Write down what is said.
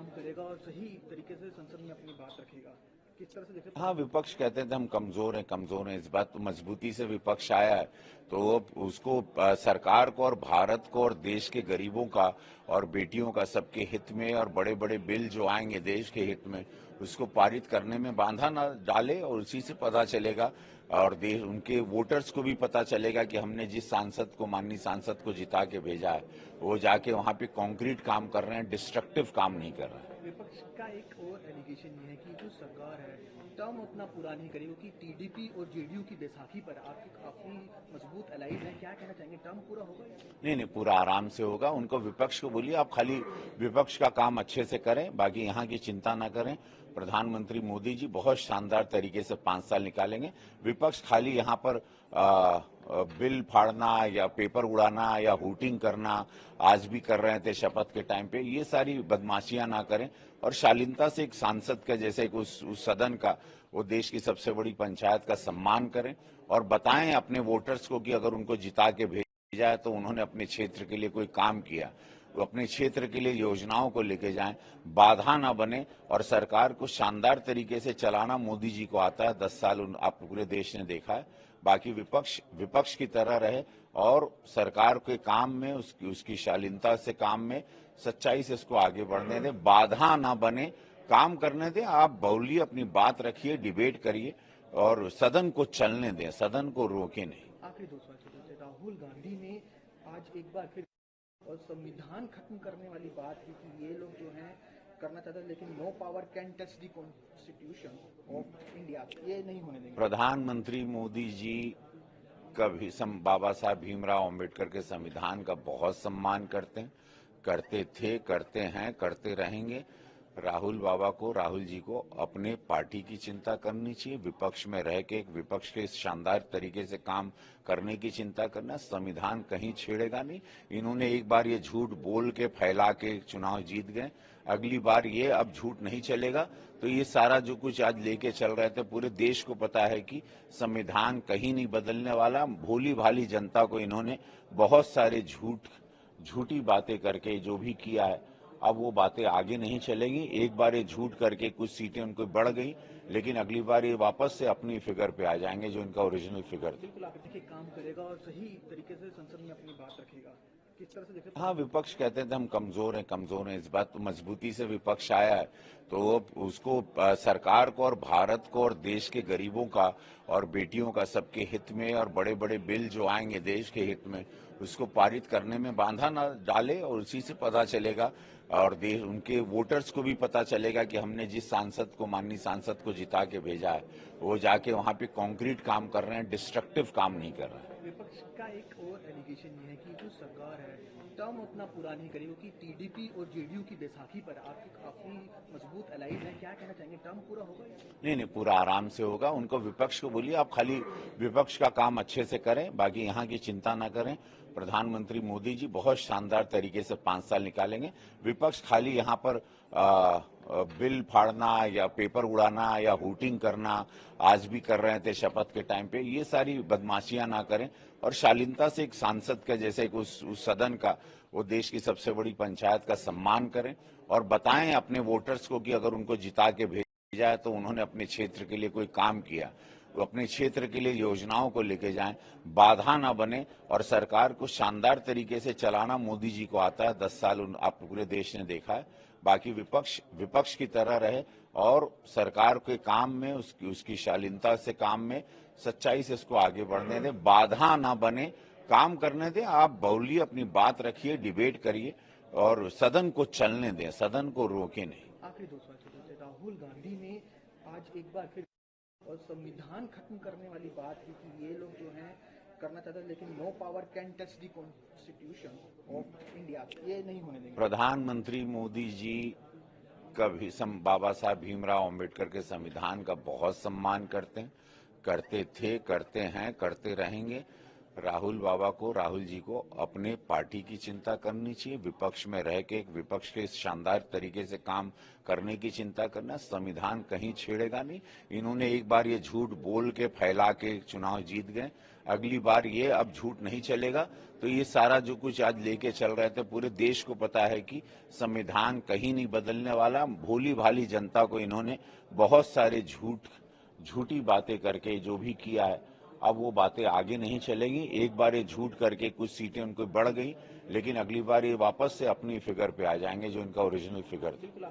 काम करेगा और सही तरीके से संसद में अपनी बात रखेगा। किस तरह से देखते हैं? हाँ, विपक्ष कहते थे हम कमजोर हैं। इस बात तो मजबूती से विपक्ष आया है, तो अब उसको सरकार को और भारत को और देश के गरीबों का और बेटियों का सबके हित में और बड़े बड़े बिल जो आएंगे देश के हित में उसको पारित करने में बाधा न डाले, और उसी से पता चलेगा और देश उनके वोटर्स को भी पता चलेगा कि हमने जिस माननीय सांसद को जिता के भेजा है वो जाके वहाँ पे कॉन्क्रीट काम कर रहे हैं, डिस्ट्रक्टिव काम नहीं कर रहे हैं। विपक्ष का एक और एलिगेशन ये है कि जो सरकार है टर्म अपना पूरा नहीं करेगी, क्योंकि टीडीपी और जेडीयू की बैसाखी पर आपकी काफी मजबूत एलाइज है। क्या कहना चाहेंगे, टर्म पूरा होगा? नहीं, पूरा आराम से होगा। उनको विपक्ष को बोलिए आप खाली विपक्ष का काम अच्छे से करें, बाकी यहाँ की चिंता ना करें। प्रधानमंत्री मोदी जी बहुत शानदार तरीके से 5 साल निकालेंगे। विपक्ष खाली यहाँ पर बिल फाड़ना या पेपर उड़ाना या हूटिंग करना आज भी कर रहे थे शपथ के टाइम पे, ये सारी बदमाशियां ना करें और शालीनता से एक सांसद का जैसे उस सदन का, वो देश की सबसे बड़ी पंचायत का सम्मान करें और बताएं अपने वोटर्स को कि अगर उनको जिता के भेजा है तो उन्होंने अपने क्षेत्र के लिए कोई काम किया, वो अपने क्षेत्र के लिए योजनाओं को लेके जाएं, बाधा ना बने और सरकार को शानदार तरीके से चलाना मोदी जी को आता है। 10 साल आप पूरे देश ने देखा है। बाकी विपक्ष की तरह रहे और सरकार के काम में उसकी शालीनता से काम में सच्चाई से उसको आगे बढ़ने दें, बाधा ना बने, काम करने दें। आप बोलिए, अपनी बात रखिए, डिबेट करिए और सदन को चलने दें, सदन को रोके नहीं। आखिरी 2 सवाल छोटे से। राहुल गांधी ने आज एक बार फिर और संविधान खत्म करने वाली बात की कि ये लोग जो हैं करना चाहते हैं, लेकिन no power can touch the constitution of India, ये नहीं होने देंगे। प्रधानमंत्री मोदी जी का भी बाबा साहब भीमराव अंबेडकर के संविधान का बहुत सम्मान करते थे, करते हैं, करते रहेंगे। राहुल जी को अपने पार्टी की चिंता करनी चाहिए, विपक्ष में रह के विपक्ष के शानदार तरीके से काम करने की चिंता करना। संविधान कहीं छेड़ेगा नहीं। इन्होंने एक बार ये झूठ बोल के फैला के चुनाव जीत गए, अगली बार ये अब झूठ नहीं चलेगा। तो ये सारा जो कुछ आज लेके चल रहे थे, पूरे देश को पता है कि संविधान कहीं नहीं बदलने वाला। भोली भाली जनता को इन्होंने बहुत सारे झूठी बातें करके जो भी किया है, अब वो बातें आगे नहीं चलेंगी। एक बार ये झूठ करके कुछ सीटें उनको बढ़ गई, लेकिन अगली बार ये वापस से अपनी फिगर पे आ जाएंगे जो इनका ओरिजिनल फिगर थी। बिल्कुल, आप देखिए काम करेगा और सही तरीके से संसद में अपनी बात रखेगा। किस तरह से देखते हैं? हाँ, विपक्ष कहते थे हम कमजोर हैं। इस बात तो मजबूती से विपक्ष आया है, तो अब उसको सरकार को और भारत को और देश के गरीबों का और बेटियों का सबके हित में और बड़े बड़े बिल जो आएंगे देश के हित में उसको पारित करने में बाधा न डाले, और उसी से पता चलेगा और देश उनके वोटर्स को भी पता चलेगा कि हमने जिस माननीय सांसद को जिता के भेजा है वो जाके वहाँ पे कॉन्क्रीट काम कर रहे हैं, डिस्ट्रक्टिव काम नहीं कर रहे हैं। विपक्ष का एक और एलिगेशन ये है कि जो सरकार है टर्म अपना पूरा नहीं करेगी, क्योंकि टीडीपी और जेडीयू की बैसाखी पर आपकी काफी मजबूत एलाइज है। क्या कहना चाहेंगे, टर्म पूरा होगा? नहीं, पूरा आराम से होगा। उनको विपक्ष को बोलिए आप खाली विपक्ष का काम अच्छे से करें, बाकी यहाँ की चिंता ना करें। प्रधानमंत्री मोदी जी बहुत शानदार तरीके से 5 साल निकालेंगे। विपक्ष खाली यहाँ पर बिल फाड़ना या पेपर उड़ाना या हूटिंग करना आज भी कर रहे थे शपथ के टाइम पे, ये सारी बदमाशियां ना करें और शालीनता से एक सांसद का जैसे उस सदन का, वो देश की सबसे बड़ी पंचायत का सम्मान करें और बताएं अपने वोटर्स को कि अगर उनको जिता के भेजा है तो उन्होंने अपने क्षेत्र के लिए कोई काम किया, वो अपने क्षेत्र के लिए योजनाओं को लेके जाएं, बाधा ना बने और सरकार को शानदार तरीके से चलाना मोदी जी को आता है। 10 साल आप पूरे देश ने देखा है। बाकी विपक्ष की तरह रहे और सरकार के काम में उसकी शालीनता से काम में सच्चाई से उसको आगे बढ़ने दें, बाधा ना बने, काम करने दें। आप बोलिए, अपनी बात रखिए, डिबेट करिए और सदन को चलने दें, सदन को रोके नहीं। आखिरी 2 सवाल छोटे से। राहुल गांधी ने आज एक बार फिर और संविधान खत्म करने वाली बात की कि ये लोग जो हैं करना चाहते हैं, लेकिन no power can touch the constitution of India, ये नहीं होने देंगे। प्रधानमंत्री मोदी जी का भी बाबा साहब भीमराव अंबेडकर के संविधान का बहुत सम्मान करते थे, करते हैं, करते रहेंगे। राहुल बाबा को, राहुल जी को अपने पार्टी की चिंता करनी चाहिए, विपक्ष में रह के विपक्ष के शानदार तरीके से काम करने की चिंता करना। संविधान कहीं छेड़ेगा नहीं। इन्होंने एक बार ये झूठ बोल के फैला के चुनाव जीत गए, अगली बार ये अब झूठ नहीं चलेगा। तो ये सारा जो कुछ आज लेके चल रहे थे, पूरे देश को पता है कि संविधान कहीं नहीं बदलने वाला। भोली भाली जनता को इन्होंने बहुत सारे झूठी बातें करके जो भी किया है, अब वो बातें आगे नहीं चलेंगी। एक बार ये झूठ करके कुछ सीटें उनको बढ़ गई, लेकिन अगली बार ये वापस से अपनी फिगर पे आ जाएंगे जो इनका ओरिजिनल फिगर थी।